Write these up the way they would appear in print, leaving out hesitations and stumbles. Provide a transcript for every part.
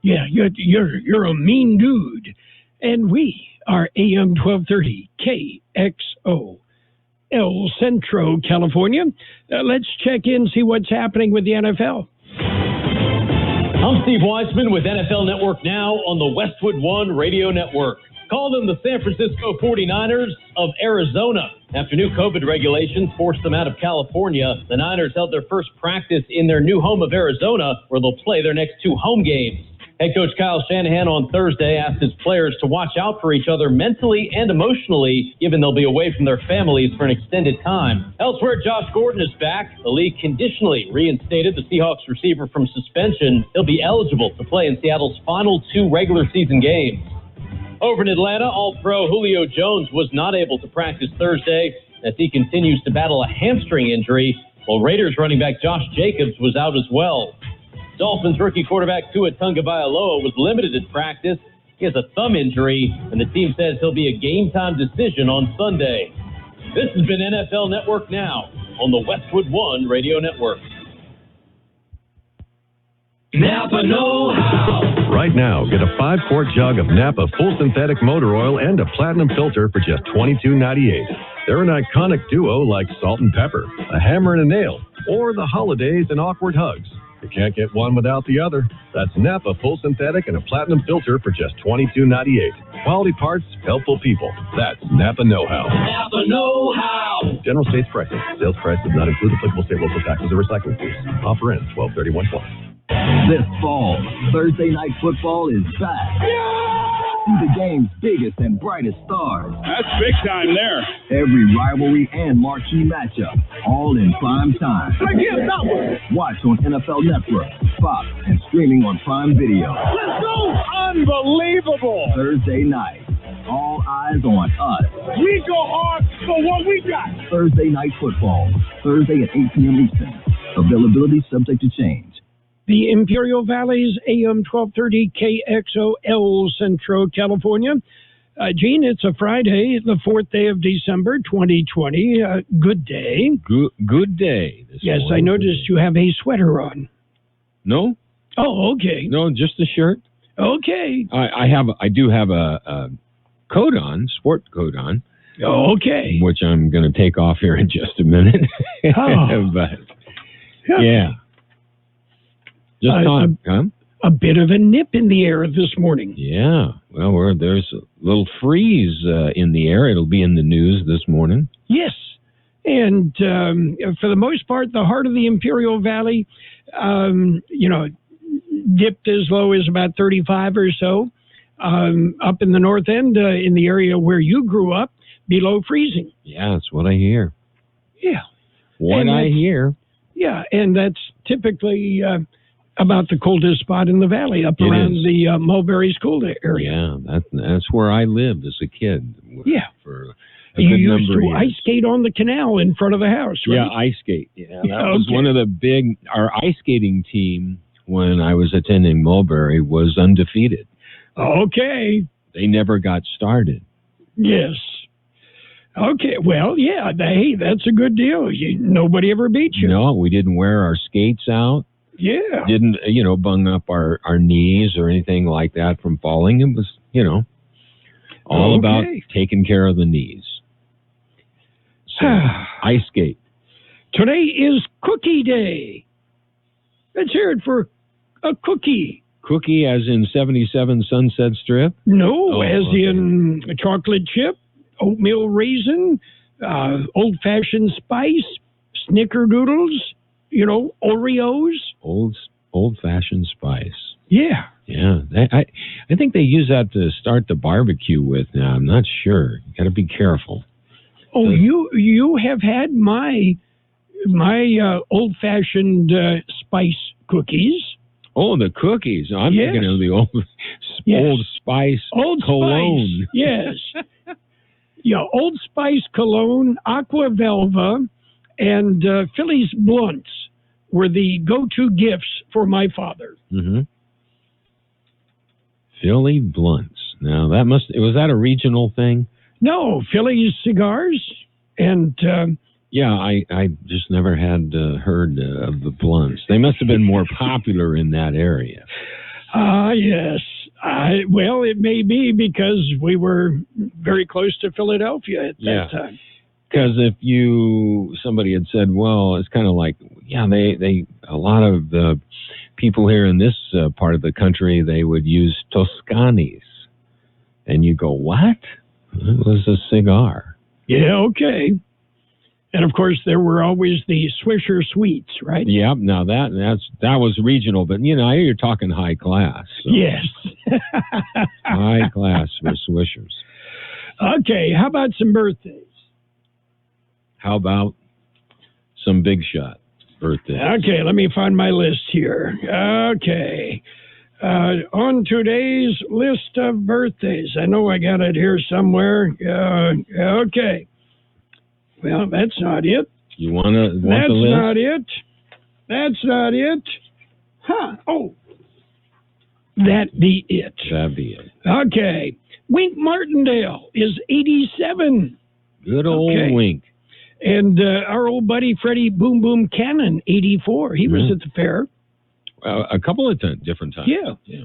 Yeah, you're a mean dude. And we are AM 1230 KXO, El Centro, California. Let's check in, see what's happening with the NFL. I'm Steve Weissman with NFL Network Now on the Westwood One Radio Network. Call them the San Francisco 49ers of Arizona. After new COVID regulations forced them out of California, the Niners held their first practice in their new home of Arizona, where they'll play their next 2 home games. Head coach Kyle Shanahan on Thursday asked his players to watch out for each other mentally and emotionally, given they'll be away from their families for an extended time. Elsewhere, Josh Gordon is back. The league conditionally reinstated the Seahawks receiver from suspension. He'll be eligible to play in Seattle's final 2 regular season games. Over in Atlanta, All-Pro Julio Jones was not able to practice Thursday as he continues to battle a hamstring injury, while Raiders running back Josh Jacobs was out as well. Dolphins rookie quarterback Tua Tagovailoa was limited in practice. He has a thumb injury, and the team says he'll be a game-time decision on Sunday. This has been NFL Network Now on the Westwood One Radio Network. Napa know-how. Right now, get a 5-quart jug of Napa full synthetic motor oil and a platinum filter for just $22.98. They're an iconic duo like Salt and Pepper, a hammer and a nail, or the holidays and awkward hugs. You can't get one without the other. That's Napa full synthetic and a platinum filter for just $22.98. Quality parts, helpful people. That's Napa know-how. Napa know-how. General States pricing. Sales price does not include applicable state local taxes or recycling fees. Offer ends 12/31/20. This fall, Thursday Night Football is back. See the game's biggest and brightest stars. That's big time there. Every rivalry and marquee matchup, all in prime time. Watch on NFL Network, Fox, and streaming on Prime Video. Let's go! Unbelievable! Thursday night, all eyes on us. We go hard for what we got. Thursday Night Football, Thursday at 8 p.m. Eastern. Availability subject to change. The Imperial Valley's AM 1230 KXO El Centro, California. Gene, it's a Friday, the 4th day of December, 2020. Good day. Good day. Yes, I noticed you have a sweater on. No? Oh, okay. No, just a shirt. Okay. I do have a coat on, sport coat on. Oh, okay. Which I'm going to take off here in just a minute. Oh. But, yeah. Just a bit of a nip in the air this morning. Yeah. Well, there's a little freeze in the air. It'll be in the news this morning. Yes. And for the most part, the heart of the Imperial Valley, dipped as low as about 35 or so. Up in the north end, in the area where you grew up, below freezing. Yeah, that's what I hear. Yeah. I hear. Yeah, and that's typically about the coldest spot in the valley, up around the Mulberry School area. Yeah, that's where I lived as a kid. Yeah. For you used to ice skate on the canal in front of the house, right? Yeah, ice skate. Yeah, that was one of our ice skating team when I was attending Mulberry was undefeated. Okay. They never got started. Yes. Okay, well, yeah, hey, that's a good deal. Nobody ever beat you. No, we didn't wear our skates out. Yeah. Didn't, bung up our knees or anything like that from falling. It was, all about taking care of the knees. So, ice skate. Today is Cookie Day. Let's hear it for a cookie. Cookie as in 77 Sunset Strip? No, in a chocolate chip, oatmeal raisin, old-fashioned spice, snickerdoodles, Oreos. Old-fashioned spice. Yeah. Yeah. I think they use that to start the barbecue with now. I'm not sure. You got to be careful. Oh, you have had my old-fashioned spice cookies. Oh, the cookies. I'm thinking of the old Spice cologne. Spice. Yes. Yeah, Old Spice cologne, Aqua Velva, and Philly's Blunts were the go-to gifts for my father. Mm-hmm. Philly Blunts. Now, was that a regional thing? No, Philly's cigars, and... yeah, I just never had heard of the Blunts. They must have been more popular in that area. Yes. Well, it may be because we were very close to Philadelphia at that time. Because if somebody had said, well, it's kind of like, a lot of the people here in this part of the country, they would use Toscanis. And you go, what? It was a cigar. Yeah, okay. And of course, there were always the Swisher Sweets, right? Yep. Now that was regional, but you're talking high class. So. Yes. High class for Swishers. Okay. How about some birthdays? How about some big shot birthdays? Okay. Let me find my list here. Okay. On today's list of birthdays, I know I got it here somewhere. Okay. Well, that's not it. You want the list? That's not it. Huh. Oh. That be it. That be it. Okay. Wink Martindale is 87. Good old Wink. And our old buddy Freddie Boom Boom Cannon, 84. He was at the fair. A couple of different times. Yeah.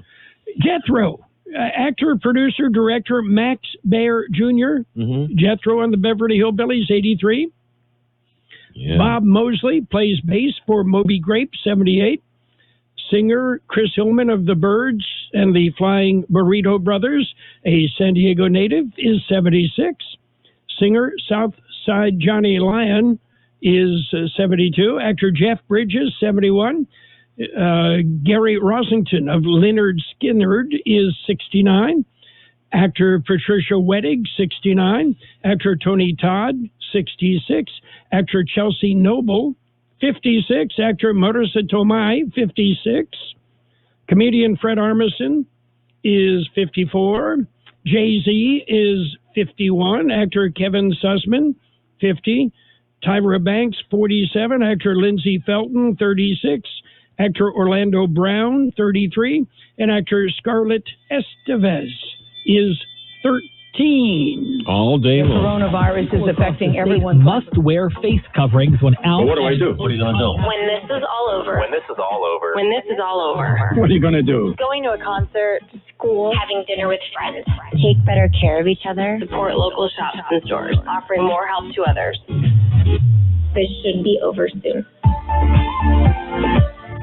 Jethro. Actor, producer, director Max Baer Jr. Jethro on the Beverly Hillbillies, 83. Yeah. Bob Mosley plays bass for Moby Grape, 78. Singer Chris Hillman of the Byrds and the Flying Burrito Brothers, a San Diego native, is 76. Singer Southside Johnny Lyon is 72. Actor Jeff Bridges, 71. Gary Rosington of Lynyrd Skynyrd is 69. Actor Patricia Wettig, 69. Actor Tony Todd, 66. Actor Chelsea Noble, 56. Actor Marissa Tomei, 56. Comedian Fred Armisen is 54. Jay-Z is 51. Actor Kevin Sussman, 50. Tyra Banks, 47. Actor Lindsay Felton, 36. Actor Orlando Brown, 33, and actor Scarlett Estevez is 13. All day long. Coronavirus is affecting everyone. Must wear face coverings when out. Well, what do I do? What are you going to do? When this is all over. When this is all over. When this is all over. What are you going to do? Going to a concert, school, having dinner with friends. Take better care of each other. Support local shops and stores, offering more help to others. This should be over soon.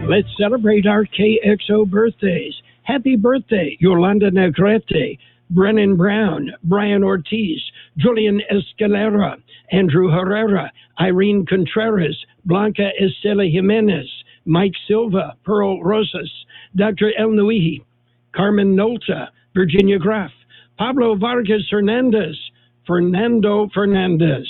Let's celebrate our KXO birthdays. Happy birthday, Yolanda Negrete, Brennan Brown, Brian Ortiz, Julian Escalera, Andrew Herrera, Irene Contreras, Blanca Estela Jimenez, Mike Silva, Pearl Rosas, Dr. El Nuihi, Carmen Nolta, Virginia Graff, Pablo Vargas Hernandez, Fernando Fernandez,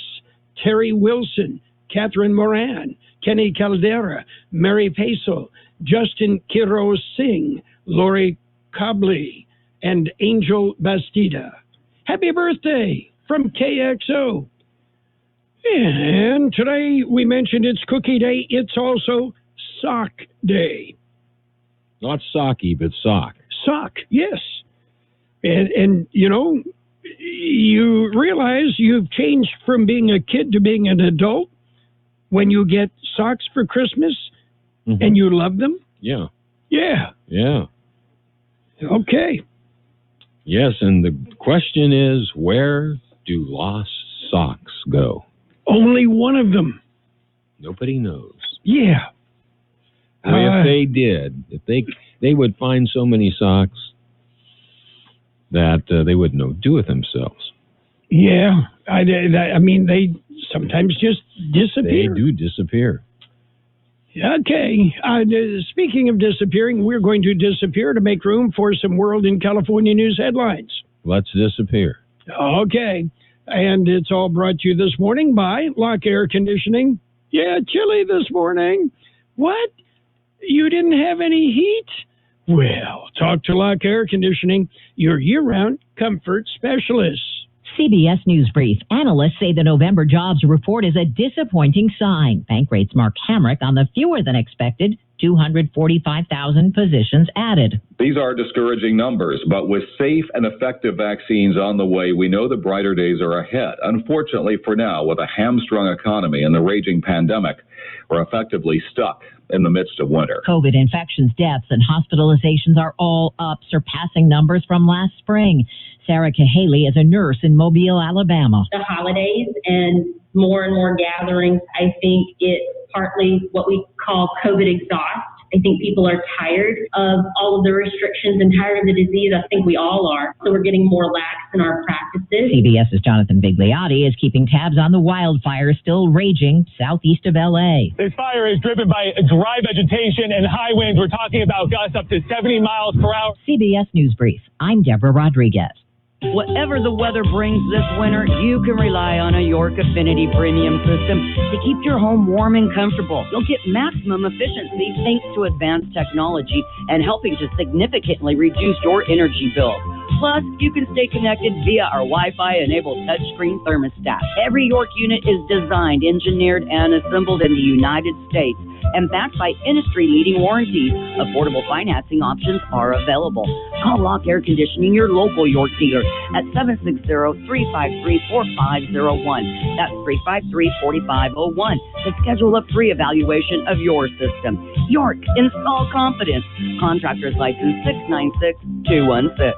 Terry Wilson, Catherine Moran, Kenny Caldera, Mary Paisel, Justin Quiroz Singh, Lori Cobley, and Angel Bastida. Happy birthday from KXO. And today we mentioned it's Cookie Day. It's also Sock Day. Not socky, but sock. Sock, yes. And you know, you realize you've changed from being a kid to being an adult when you get socks for Christmas and you love them? Yeah. Yeah. Yeah. Okay. Yes, and the question is, where do lost socks go? Only one of them. Nobody knows. Yeah. If they did, if they would find so many socks that they wouldn't know what to do with themselves. Yeah. I mean, they sometimes just disappear. They do disappear. Okay. Speaking of disappearing, we're going to disappear to make room for some World in California news headlines. Let's disappear. Okay. And it's all brought to you this morning by Lock Air Conditioning. Yeah, chilly this morning. What? You didn't have any heat? Well, talk to Lock Air Conditioning, your year-round comfort specialist. CBS News Brief. Analysts say the November jobs report is a disappointing sign. Bankrate's Mark Hamrick on the fewer than expected 245,000 positions added. These are discouraging numbers, but with safe and effective vaccines on the way, we know the brighter days are ahead. Unfortunately for now, with a hamstrung economy and the raging pandemic, we're effectively stuck. in the midst of winter. COVID infections, deaths, and hospitalizations are all up, surpassing numbers from last spring. Sarah Cahaley is a nurse in Mobile, Alabama. The holidays and more gatherings, I think it's partly what we call COVID exhaust. I think people are tired of all of the restrictions and tired of the disease. I think we all are. So we're getting more lax in our practices. CBS's Jonathan Vigliotti is keeping tabs on the wildfires still raging southeast of L.A. This fire is driven by dry vegetation and high winds. We're talking about gusts up to 70 miles per hour. CBS News Brief. I'm Deborah Rodriguez. Whatever the weather brings this winter, you can rely on a York Affinity premium system to keep your home warm and comfortable. You'll get maximum efficiency thanks to advanced technology and helping to significantly reduce your energy bill. Plus, you can stay connected via our Wi-Fi-enabled touchscreen thermostat. Every York unit is designed, engineered, and assembled in the United States and backed by industry-leading warranties. Affordable financing options are available. Call Lock Air Conditioning, your local York dealer, at 760-353-4501. That's 353-4501 to schedule a free evaluation of your system. York, install confidence. Contractor's license 696-216.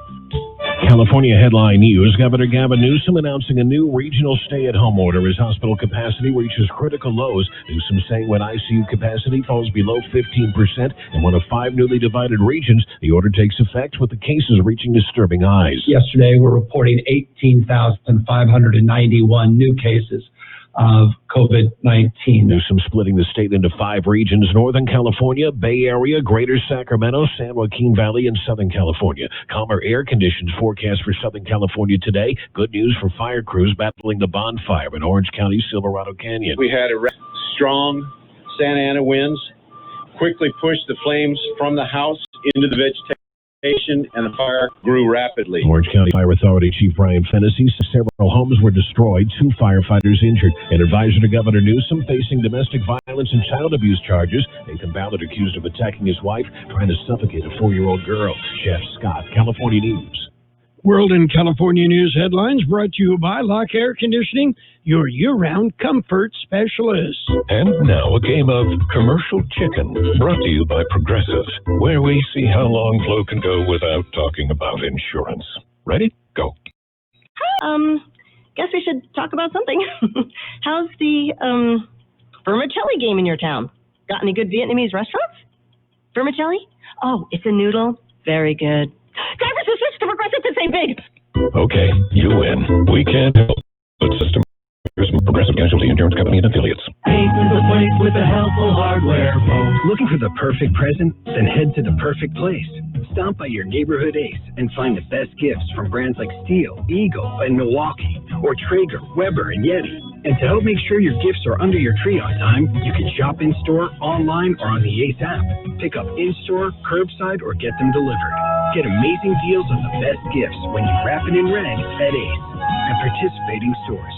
California headline news. Governor Gavin Newsom announcing a new regional stay-at-home order as hospital capacity reaches critical lows. Newsom saying when ICU capacity falls below 15% in one of 5 newly divided regions, the order takes effect with the cases reaching disturbing highs. Yesterday, we're reporting 18,591 new cases of COVID-19. Newsom splitting the state into 5 regions: Northern California, Bay Area, Greater Sacramento, San Joaquin Valley, and Southern California. Calmer air conditions forecast for Southern California today. Good news for fire crews battling the bonfire in Orange County, Silverado Canyon. We had strong Santa Ana winds quickly pushed the flames from the house into the vegetation, and the fire grew rapidly. Orange County Fire Authority Chief Brian Fennessy says several homes were destroyed, 2 firefighters injured. An advisor to Governor Newsom facing domestic violence and child abuse charges. Nathan Ballard accused of attacking his wife, trying to suffocate a 4-year-old girl. Jeff Scott, California News. World and California News headlines brought to you by Lock Air Conditioning, your year-round comfort specialist. And now a game of Commercial Chicken, brought to you by Progressive, where we see how long Flo can go without talking about insurance. Ready? Go. Guess we should talk about something. How's the vermicelli game in your town? Got any good Vietnamese restaurants? Vermicelli? Oh, it's a noodle. Very good. Drivers who switch to Progressive to save big. Okay, you win. We can't help but system. Progressive Casualty Insurance Company and Affiliates. Ace is the place with the helpful hardware, folks. Looking for the perfect present? Then head to the perfect place. Stop by your neighborhood Ace and find the best gifts from brands like Stihl, Eagle, and Milwaukee, or Traeger, Weber, and Yeti. And to help make sure your gifts are under your tree on time, you can shop in-store, online, or on the Ace app. Pick up in-store, curbside, or get them delivered. Get amazing deals on the best gifts when you wrap it in red at Ace and participating stores.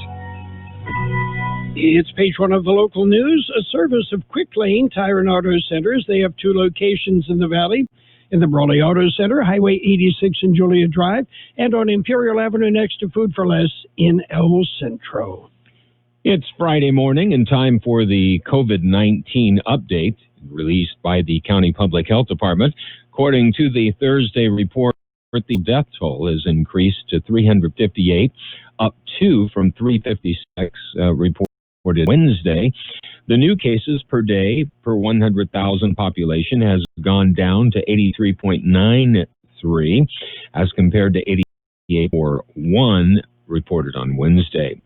It's page 1 of the local news. A service of Quick Lane Tire and Auto Centers. They have 2 locations in the valley. In the Brawley Auto Center, Highway 86 and Julia Drive, and on Imperial Avenue next to Food for Less in El Centro. It's Friday morning and time for the COVID-19 update released by the County Public Health Department. According to the Thursday report, the death toll has increased to 358, up 2 from 356 reported Wednesday. The new cases per day per 100,000 population has gone down to 83.93 as compared to 88.41 reported on Wednesday.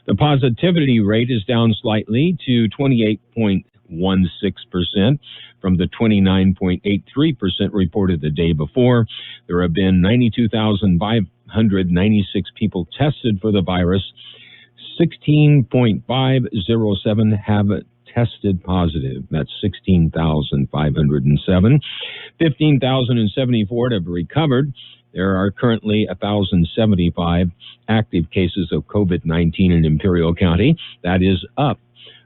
The positivity rate is down slightly to 28.16% from the 29.83% reported the day before. There have been 92,596 people tested for the virus. 16.507 have tested positive. That's 16,507. 15,074 have recovered. There are currently 1,075 active cases of COVID-19 in Imperial County. That is up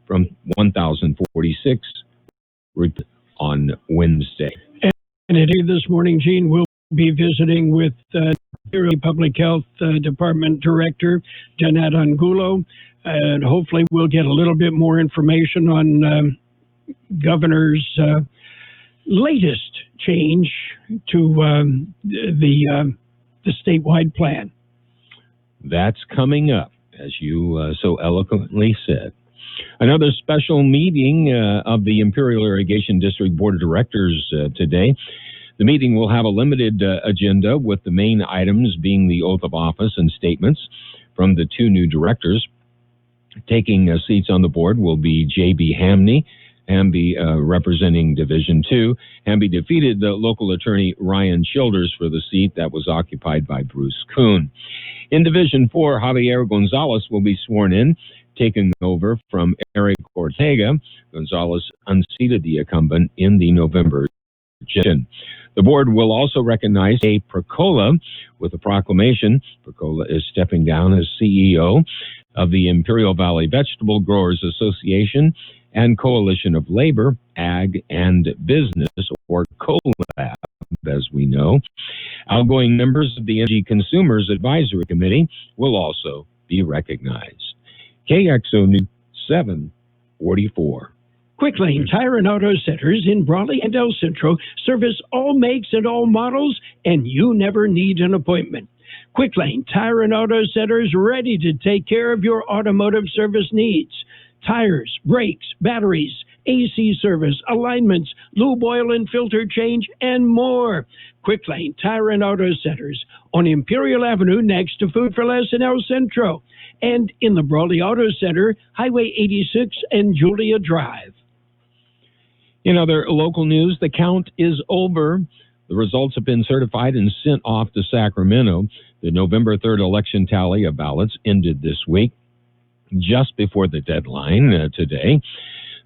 from 1,046 on Wednesday. And this morning, Gene will be visiting with Imperial Public Health Department Director Janet Angulo, and hopefully we'll get a little bit more information on governor's latest change to the statewide plan. That's coming up, as you so eloquently said. Another special meeting of the Imperial Irrigation District Board of Directors today. The meeting will have a limited agenda, with the main items being the oath of office and statements from the two new directors. Taking seats on the board will be J.B. Hamby, representing Division 2. Hamby defeated the local attorney Ryan Childers for the seat that was occupied by Bruce Kuhn. In Division 4, Javier Gonzalez will be sworn in, taking over from Eric Ortega. Gonzalez unseated the incumbent in the November election. The board will also recognize A. Percola with a proclamation. Percola is stepping down as CEO of the Imperial Valley Vegetable Growers Association and Coalition of Labor, Ag, and Business, or COLAB, as we know. Outgoing members of the Energy Consumers Advisory Committee will also be recognized. KXO News 744. Quick Lane Tire and Auto Centers in Brawley and El Centro service all makes and all models, and you never need an appointment. Quick Lane Tire and Auto Centers ready to take care of your automotive service needs. Tires, brakes, batteries, AC service, alignments, lube oil and filter change, and more. Quick Lane Tire and Auto Centers on Imperial Avenue next to Food for Less in El Centro, and in the Brawley Auto Center, Highway 86 and Julia Drive. In other local news, the count is over. The results have been certified and sent off to Sacramento. The November 3rd election tally of ballots ended this week, just before the deadline today.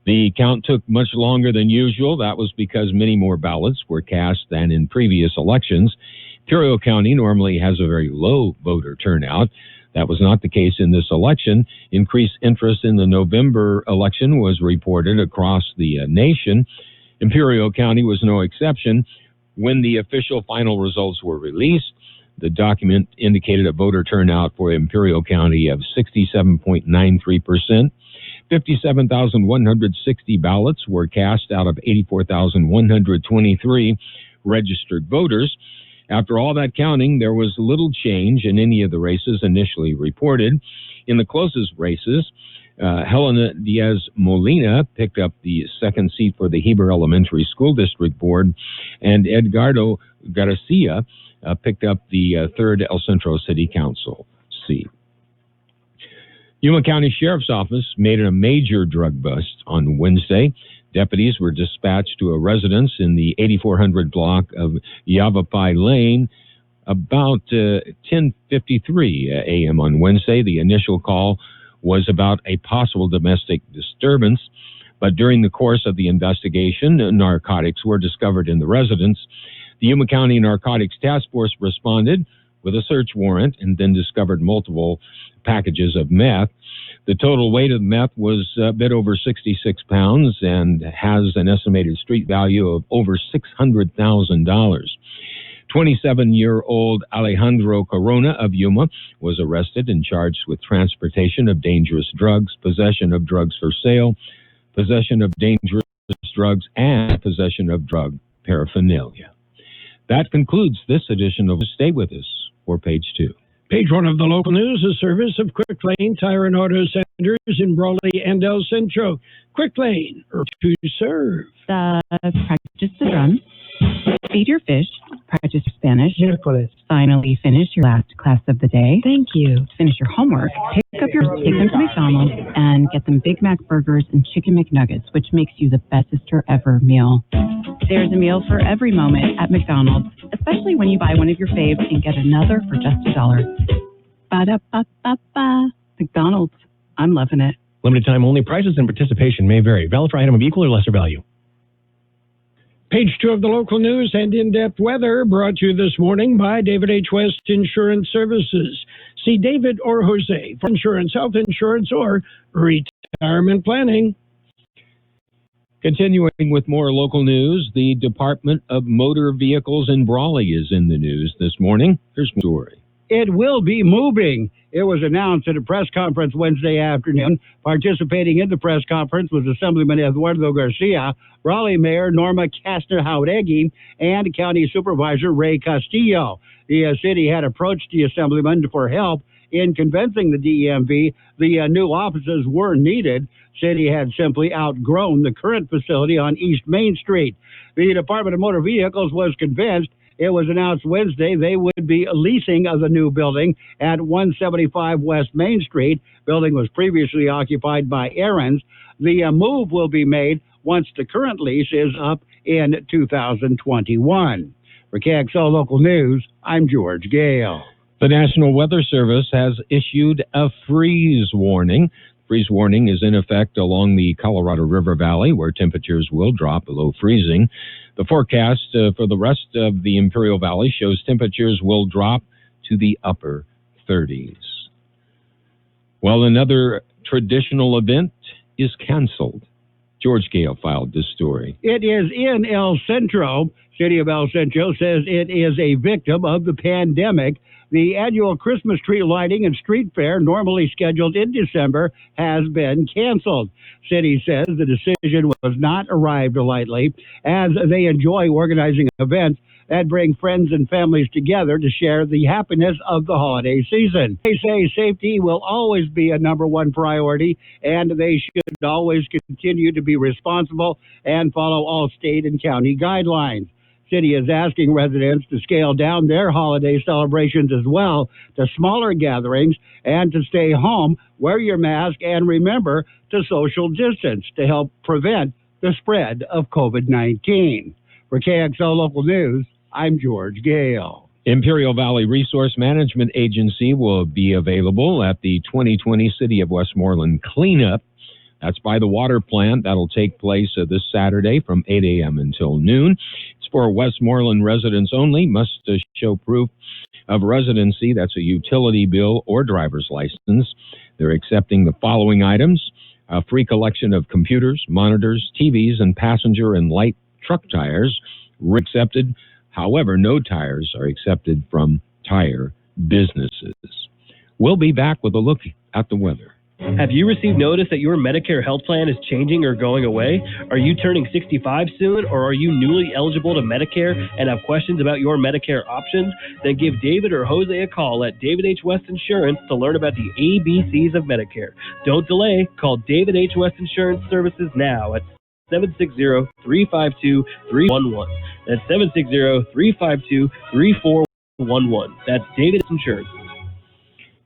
The count took much longer than usual. That was because many more ballots were cast than in previous elections. Imperial County normally has a very low voter turnout. That was not the case in this election. Increased interest in the November election was reported across the nation. Imperial County was no exception. When the official final results were released, the document indicated a voter turnout for Imperial County of 67.93%. 57,160 ballots were cast out of 84,123 registered voters. After all that counting, there was little change in any of the races initially reported. In the closest races, Helena Diaz Molina picked up the second seat for the Heber Elementary School District Board, and Edgardo Garcia picked up the third El Centro City Council seat. Yuma County Sheriff's Office made a major drug bust on Wednesday. Deputies were dispatched to a residence in the 8400 block of Yavapai Lane about 10:53 a.m. on Wednesday. The initial call was about a possible domestic disturbance, but during the course of the investigation, narcotics were discovered in the residence. The Yuma County Narcotics Task Force responded with a search warrant and then discovered multiple packages of meth. The total weight of meth was a bit over 66 pounds and has an estimated street value of over $600,000. 27-year-old Alejandro Corona of Yuma was arrested and charged with transportation of dangerous drugs, possession of drugs for sale, possession of dangerous drugs, and possession of drug paraphernalia. That concludes this edition of Stay With Us for Page 2. Page 1 of the local news, a service of Quick Lane Tire and Auto Centers in Brawley and El Centro. Quick Lane, to serve. Practice the drum, feed your fish, practice Spanish, finally finish your last class of the day. Thank you. Finish your homework, take them to McDonald's, and get them Big Mac burgers and Chicken McNuggets, which makes you the bestester ever meal. There's a meal for every moment at McDonald's, especially when you buy one of your faves and get another for just $1. Ba-da-ba-ba-ba. McDonald's. I'm loving it. Limited time only. Prices and participation may vary. Valid for item of equal or lesser value. Page 2 of the local news and in-depth weather brought to you this morning by David H. West Insurance Services. See David or Jose for insurance, health insurance, or retirement planning. Continuing with more local news, the Department of Motor Vehicles in Brawley is in the news this morning. Here's my story. It will be moving. It was announced at a press conference Wednesday afternoon. Participating in the press conference was Assemblyman Eduardo Garcia, Raleigh Mayor Norma Kastner-Jauregui, and County Supervisor Ray Castillo. The city had approached the Assemblyman for help in convincing the DEMV the new offices were needed. City had simply outgrown the current facility on East Main Street. The Department of Motor Vehicles was convinced. It was announced Wednesday they would be leasing of the new building at 175 West Main Street. Building was previously occupied by Aaron's. The move will be made once the current lease is up in 2021. For KXO Local News, I'm George Gale. The National Weather Service has issued a freeze warning. Freeze warning is in effect along the Colorado River Valley, where temperatures will drop below freezing. The forecast for the rest of the Imperial Valley shows temperatures will drop to the upper 30s. Well, another traditional event is canceled. George Gale filed this story. It is in El Centro. City of El Centro says it is a victim of the pandemic. The annual Christmas tree lighting and street fair, normally scheduled in December, has been canceled. City says the decision was not arrived lightly, as they enjoy organizing events that bring friends and families together to share the happiness of the holiday season. They say safety will always be a number one priority, and they should always continue to be responsible and follow all state and county guidelines. City is asking residents to scale down their holiday celebrations as well to smaller gatherings and to stay home, wear your mask, and remember to social distance to help prevent the spread of COVID-19. For KXO Local News, I'm George Gale. Imperial Valley Resource Management Agency will be available at the 2020 City of Westmoreland cleanup. That's by the water plant. That'll take place this Saturday from 8 a.m. until noon. It's for Westmoreland residents only. Must show proof of residency. That's a utility bill or driver's license. They're accepting the following items: a free collection of computers, monitors, TVs, and passenger and light truck tires. Accepted. However, no tires are accepted from tire businesses. We'll be back with a look at the weather. Have you received notice that your Medicare health plan is changing or going away? Are you turning 65 soon, or are you newly eligible to Medicare and have questions about your Medicare options? Then give David or Jose a call at David H. West Insurance to learn about the ABCs of Medicare. Don't delay. Call David H. West Insurance Services now at 760-352-311. That's 760-352-3411. That's David H. Insurance.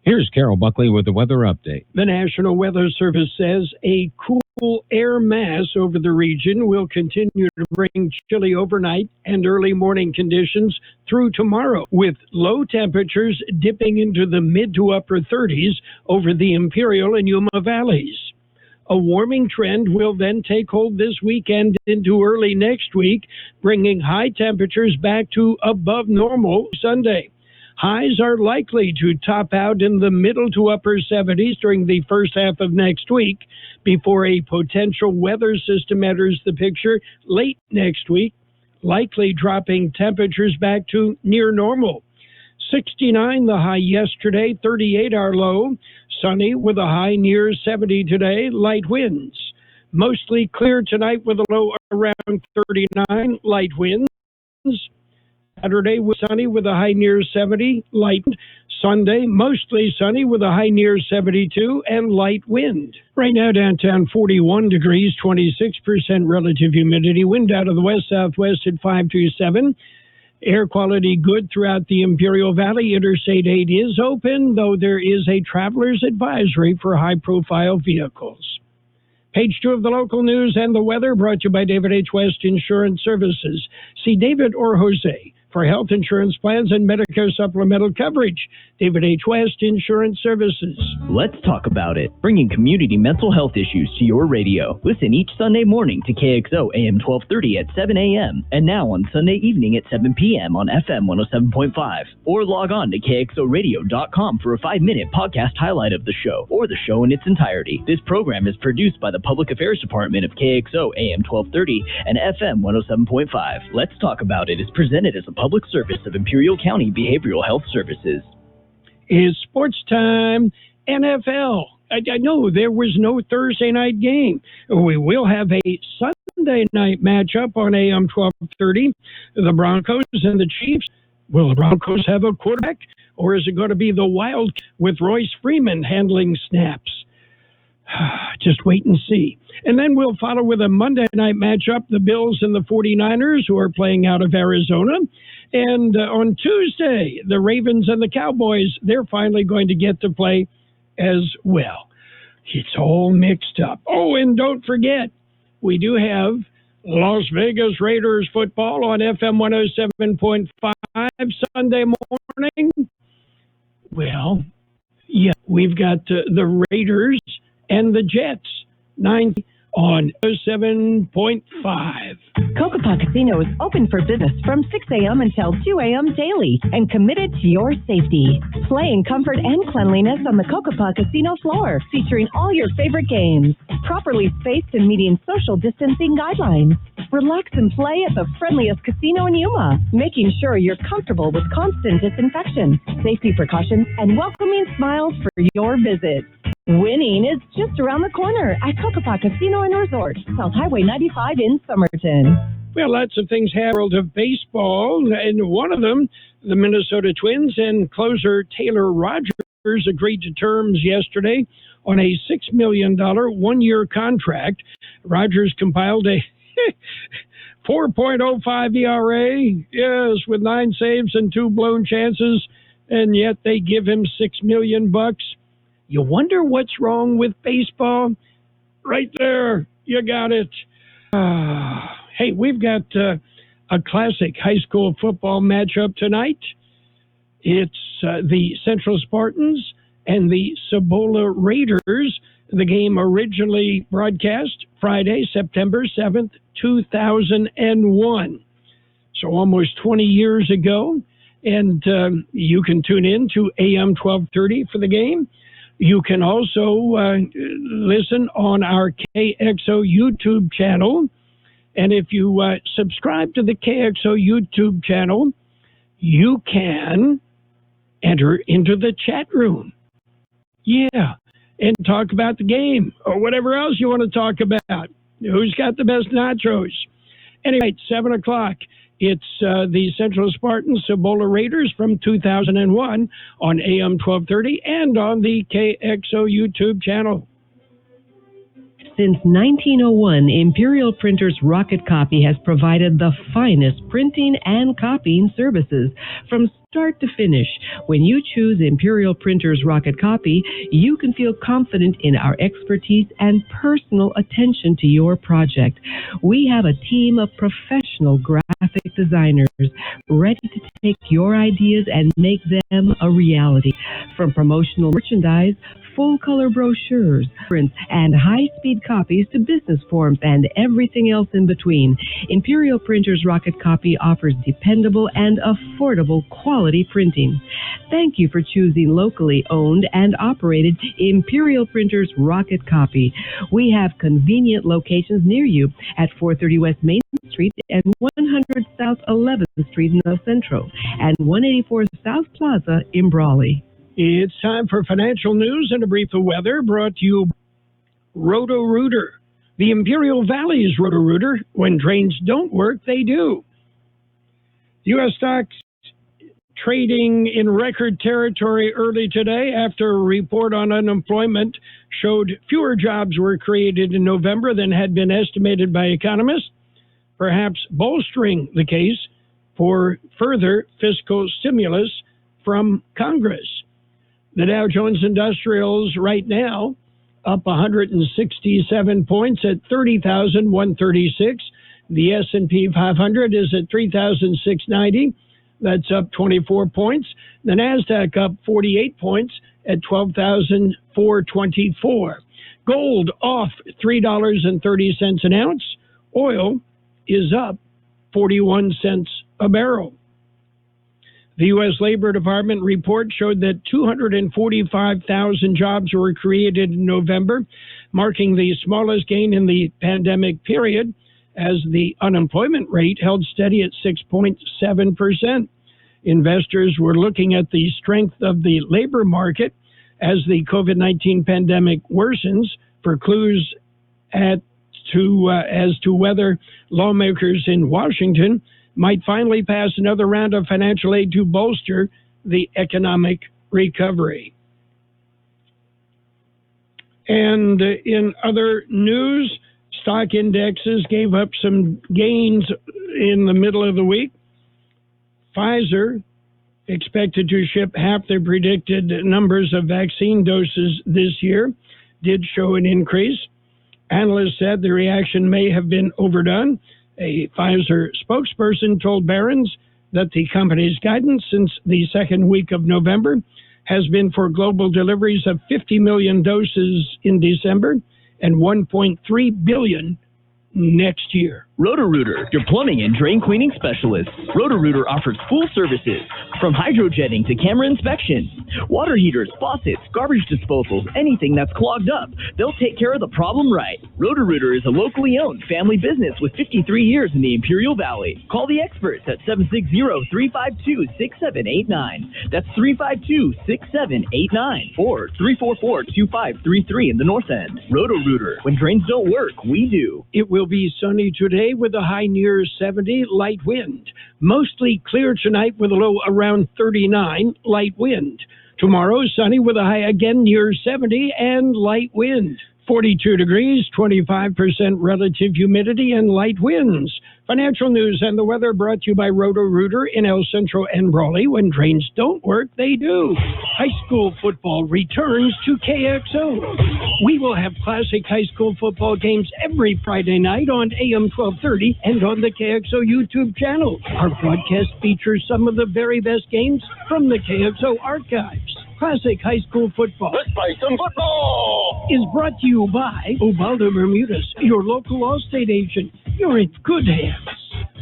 Here's Carroll Buckley with the weather update. The National Weather Service says a cool air mass over the region will continue to bring chilly overnight and early morning conditions through tomorrow, with low temperatures dipping into the mid to upper 30s over the Imperial and Yuma valleys. A warming trend will then take hold this weekend into early next week, bringing high temperatures back to above normal Sunday. Highs are likely to top out in the middle to upper 70s during the first half of next week before a potential weather system enters the picture late next week, likely dropping temperatures back to near normal. 69 the high yesterday, 38 our low. Sunny with a high near 70 today, light winds. Mostly clear tonight with a low around 39, light winds. Saturday was sunny with a high near 70, light. Sunday, mostly sunny with a high near 72 and light wind. Right now, downtown 41 degrees, 26% relative humidity. Wind out of the west-southwest at 527. Air quality good throughout the Imperial Valley. Interstate 8 is open, though there is a traveler's advisory for high-profile vehicles. Page 2 of the local news and the weather brought to you by David H. West Insurance Services. See David or Jose for health insurance plans and Medicare supplemental coverage. David H. West Insurance Services. Let's talk about it. Bringing community mental health issues to your radio. Listen each Sunday morning to KXO AM 1230 at 7 a.m. and now on Sunday evening at 7 p.m. on FM 107.5. Or log on to KXORadio.com for a 5-minute podcast highlight of the show or the show in its entirety. This program is produced by the Public Affairs Department of KXO AM 1230 and FM 107.5. Let's Talk About It is presented as a public service of Imperial County Behavioral Health Services. It's sports time, NFL. I know there was no Thursday night game. We will have a Sunday night matchup on AM 1230. The Broncos and the Chiefs. Will the Broncos have a quarterback, or is it going to be the Wild with Royce Freeman handling snaps? Just wait and see. And then we'll follow with a Monday night matchup, the Bills and the 49ers, who are playing out of Arizona. And on Tuesday, the Ravens and the Cowboys, they're finally going to get to play as well. It's all mixed up. Oh, and don't forget, we do have Las Vegas Raiders football on FM 107.5 Sunday morning. Well, yeah, we've got the Raiders and the Jets, 9 on 7.5. Cocopah Casino is open for business from 6 a.m. until 2 a.m. daily and committed to your safety. Play in comfort and cleanliness on the Cocopah Casino floor, featuring all your favorite games, properly spaced and meeting social distancing guidelines. Relax and play at the friendliest casino in Yuma, making sure you're comfortable with constant disinfection, safety precautions, and welcoming smiles for your visit. Winning is just around the corner at Cocopah Casino and Resort, South Highway 95 in Somerton. Well, lots of things have world of baseball, and one of them, the Minnesota Twins and closer Taylor Rogers agreed to terms yesterday on a $6 million one-year contract. Rogers compiled a 4.05 ERA, yes, with 9 saves and 2 blown chances, and yet they give him $6 million. You wonder what's wrong with baseball? Right there, you got it. Hey, we've got a classic high school football matchup tonight. It's the Central Spartans and the Cibola Raiders. The game originally broadcast Friday, September 7th, 2001. So almost 20 years ago. And you can tune in to AM 1230 for the game. You can also listen on our KXO YouTube channel. And if you subscribe to the KXO YouTube channel, you can enter into the chat room. Yeah, and talk about the game or whatever else you want to talk about. Who's got the best nachos? Anyway, 7 o'clock. It's the Central Spartans Cibola Raiders from 2001 on AM 1230 and on the KXO YouTube channel. Since 1901, Imperial Printers Rocket Copy has provided the finest printing and copying services from start to finish. When you choose Imperial Printers Rocket Copy, you can feel confident in our expertise and personal attention to your project. We have a team of professional graphic designers ready to take your ideas and make them a reality. From promotional merchandise, full-color brochures, prints, and high-speed copies to business forms and everything else in between, Imperial Printers Rocket Copy offers dependable and affordable quality printing. Thank you for choosing locally owned and operated Imperial Printers Rocket Copy. We have convenient locations near you at 430 West Main Street and 100 South 11th Street in El Centro and 184 South Plaza in Brawley. It's time for financial news and a brief of weather brought to you Roto-Rooter. The Imperial Valley's Roto-Rooter. When trains don't work, they do. U.S. stocks trading in record territory early today after a report on unemployment showed fewer jobs were created in November than had been estimated by economists, perhaps bolstering the case for further fiscal stimulus from Congress. The Dow Jones Industrials right now up 167 points at 30,136. The S&P 500 is at 3,690. That's up 24 points. The NASDAQ up 48 points at 12,424. Gold off $3.30 an ounce. Oil is up 41 cents a barrel. The U.S. Labor Department report showed that 245,000 jobs were created in November, marking the smallest gain in the pandemic period, as the unemployment rate held steady at 6.7%. Investors were looking at the strength of the labor market as the COVID-19 pandemic worsens for clues as to whether lawmakers in Washington might finally pass another round of financial aid to bolster the economic recovery. And in other news, stock indexes gave up some gains in the middle of the week. Pfizer expected to ship half their predicted numbers of vaccine doses this year, did show an increase. Analysts said the reaction may have been overdone. A Pfizer spokesperson told Barron's that the company's guidance since the second week of November has been for global deliveries of 50 million doses in December and 1.3 billion next year. Roto-Rooter, your plumbing and drain cleaning specialist. Roto-Rooter offers full services, from hydrojetting to camera inspection. Water heaters, faucets, garbage disposals, anything that's clogged up. They'll take care of the problem right. Roto-Rooter is a locally owned family business with 53 years in the Imperial Valley. Call the experts at 760-352-6789. That's 352-6789 or 344-2533 in the North End. Roto-Rooter. When drains don't work, we do. It will be sunny today with a high near 70, light wind. Mostly clear tonight with a low around 39, light wind. Tomorrow, sunny with a high again near 70 and light wind. 42 degrees, 25% relative humidity and light winds. Financial news and the weather brought to you by Roto-Rooter in El Centro and Brawley. When drains don't work, they do. High school football returns to KXO. We will have classic high school football games every Friday night on AM 1230 and on the KXO YouTube channel. Our broadcast features some of the very best games from the KXO archives. Classic high school football. Let's play some football! Is brought to you by Ubaldo Bermudez, your local Allstate agent. You're in good hands.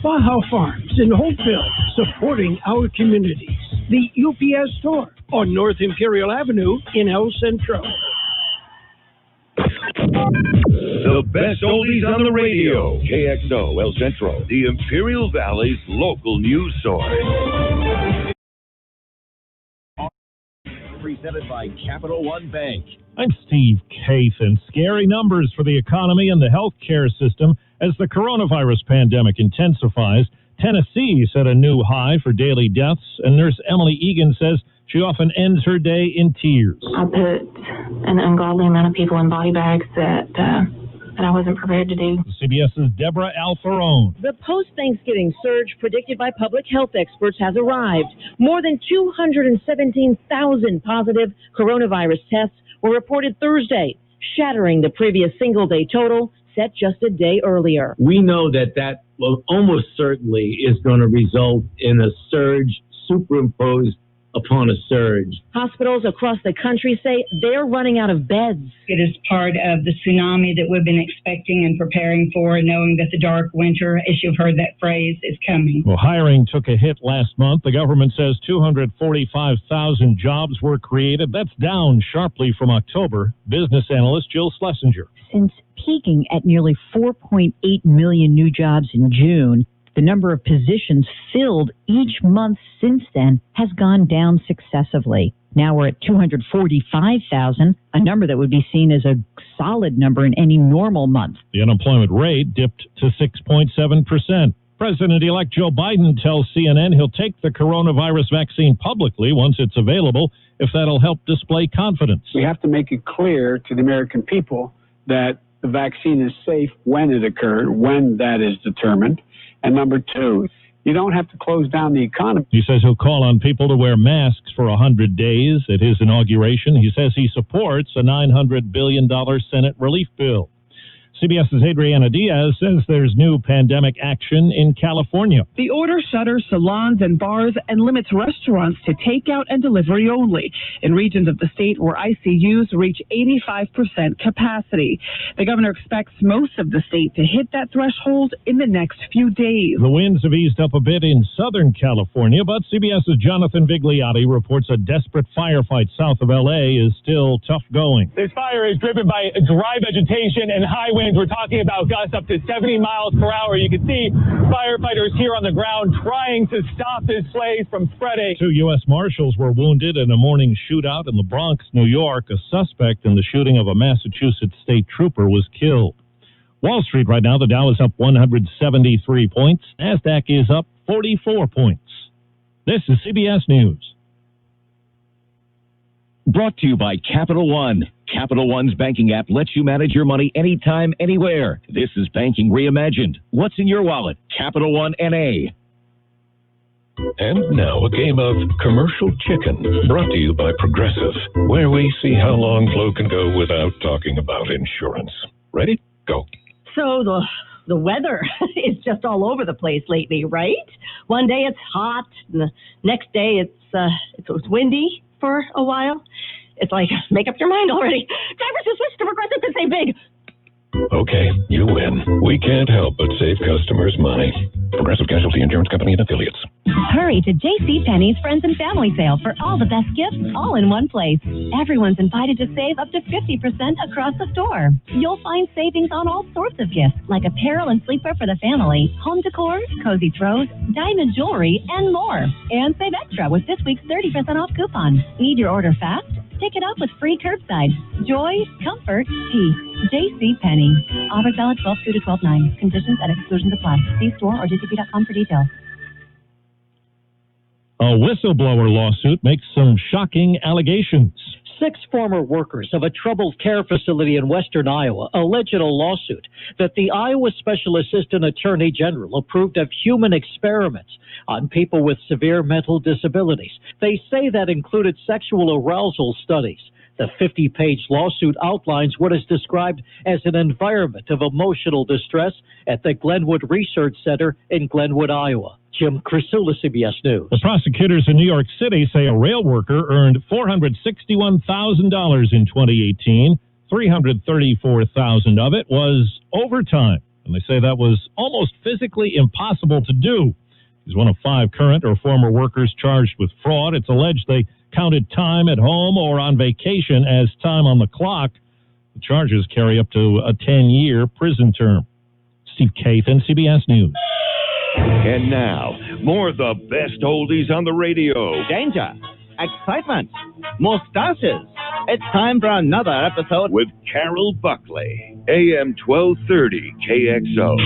Baja Farms in Holtville, supporting our communities. The UPS store on North Imperial Avenue in El Centro. The best oldies on the radio. KXO El Centro, the Imperial Valley's local news source. Presented by Capital One Bank. I'm Steve Kathan. Scary numbers for the economy and the healthcare system as the coronavirus pandemic intensifies. Tennessee set a new high for daily deaths, and nurse Emily Egan says she often ends her day in tears. I put an ungodly amount of people in body bags that I wasn't prepared to do. CBS's Deborah Alfarone. The post-Thanksgiving surge predicted by public health experts has arrived. More than 217,000 positive coronavirus tests were reported Thursday, shattering the previous single-day total set just a day earlier. We know that will almost certainly is going to result in a surge superimposed upon a surge. Hospitals across the country say they're running out of beds. It is part of the tsunami that we've been expecting and preparing for, knowing that the dark winter, as you've heard that phrase, is coming. Well, hiring took a hit last month. The government says 245,000 jobs were created. That's down sharply from October. Business analyst Jill Schlesinger. Since peaking at nearly 4.8 million new jobs in June, the number of positions filled each month since then has gone down successively. Now we're at 245,000, a number that would be seen as a solid number in any normal month. The unemployment rate dipped to 6.7%. President-elect Joe Biden tells CNN he'll take the coronavirus vaccine publicly once it's available, if that'll help display confidence. We have to make it clear to the American people that the vaccine is safe when it occurred, when that is determined. And number two, you don't have to close down the economy. He says he'll call on people to wear masks for 100 days at his inauguration. He says he supports a $900 billion Senate relief bill. CBS's Adriana Diaz says there's new pandemic action in California. The order shutters salons and bars and limits restaurants to takeout and delivery only in regions of the state where ICUs reach 85% capacity. The governor expects most of the state to hit that threshold in the next few days. The winds have eased up a bit in Southern California, but CBS's Jonathan Vigliotti reports a desperate firefight south of L.A. is still tough going. This fire is driven by dry vegetation and high wind winds. We're talking about gusts up to 70 miles per hour. You can see firefighters here on the ground trying to stop this blaze from spreading. 2 U.S. Marshals were wounded in a morning shootout in the Bronx, New York. A suspect in the shooting of a Massachusetts state trooper was killed. Wall Street right now, the Dow is up 173 points. NASDAQ is up 44 points. This is CBS News. Brought to you by Capital One. Capital One's banking app lets you manage your money anytime, anywhere. This is banking reimagined. What's in your wallet? Capital One N.A. And now a game of Commercial Chicken, brought to you by Progressive, where we see how long Flo can go without talking about insurance. Ready? Go. So the weather is just all over the place lately, right? One day it's hot, and the next day it's windy for a while. It's like, make up your mind already. Drivers who switch to Progressive could save big. Okay, you win. We can't help but save customers money. Progressive Casualty Insurance Company and Affiliates. Hurry to JCPenney's Friends and Family Sale for all the best gifts all in one place. Everyone's invited to save up to 50% across the store. You'll find savings on all sorts of gifts, like apparel and sleepwear for the family, home decor, cozy throws, diamond jewelry, and more. And save extra with this week's 30% off coupon. Need your order fast? Pick it up with free curbside. Joy, comfort, peace. JCPenney. Offers valid 12/2 to 12/9. Conditions and exclusions apply. See store or jcp.com for details. A whistleblower lawsuit makes some shocking allegations. 6 former workers of a troubled care facility in western Iowa allege in a lawsuit that the Iowa Special Assistant Attorney General approved of human experiments on people with severe mental disabilities. They say that included sexual arousal studies. The 50-page lawsuit outlines what is described as an environment of emotional distress at the Glenwood Research Center in Glenwood, Iowa. Jim Crisula, CBS News. The prosecutors in New York City say a rail worker earned $461,000 in 2018. $334,000 of it was overtime, and they say that was almost physically impossible to do. He's one of 5 current or former workers charged with fraud. It's alleged they counted time at home or on vacation as time on the clock. The charges carry up to a 10-year prison term. Steve Kathan, CBS News. And now, more of the best oldies on the radio. Danger, excitement, mustaches. It's time for another episode with Carroll Buckley, AM 1230 KXO.